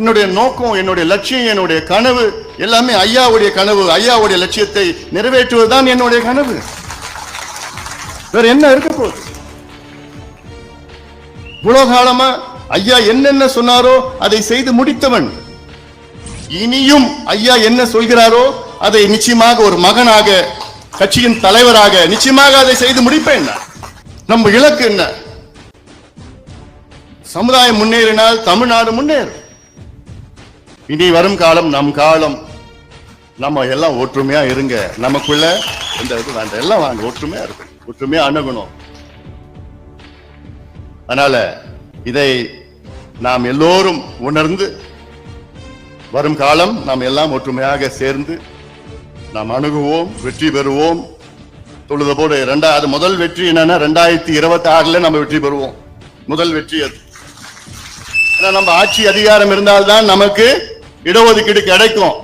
என்னுடைய நோக்கம், என்னுடைய லட்சியம், என்னுடைய கனவு எல்லாமே ஐயாவுடைய கனவு, ஐயாவுடைய லட்சியத்தை நிறைவேற்றுவதுதான் என்னுடைய கனவு. வேற என்ன இருக்க போகுது? இவ்வளவு காலமா ஐயா என்னென்ன சொன்னாரோ அதை செய்து முடித்தவன். இனியும் ஐயா என்ன சொல்கிறாரோ அதை நிச்சயமாக ஒரு மகனாக, கட்சியின் தலைவராக நிச்சயமாக அதை செய்து முடிப்பேன். நம்ம இலக்கு என்ன? சமுதாயம் முன்னேறினால் தமிழ்நாடு முன்னேறும். இனி வரும் காலம் நம் காலம். நம்ம எல்லாம் ஒற்றுமையா இருங்க. நமக்குள்ள இந்த இது வேண்டாம், எல்லாம் வாங்க, ஒற்றுமையா இருக்கு, ஒற்றுமையா அணுகணும். அதனால இதை நாம் எல்லோரும் உணர்ந்து வரும் காலம் நாம் எல்லாம் ஒற்றுமையாக சேர்ந்து நாம் அணுகுவோம், வெற்றி பெறுவோம். தொழுத போது அது முதல் வெற்றி என்னன்னா 2026 நம்ம வெற்றி பெறுவோம். முதல் வெற்றி அது. நம்ம ஆட்சி அதிகாரம் இருந்தால்தான் நமக்கு இடஒதுக்கீடு கிடைக்கும்.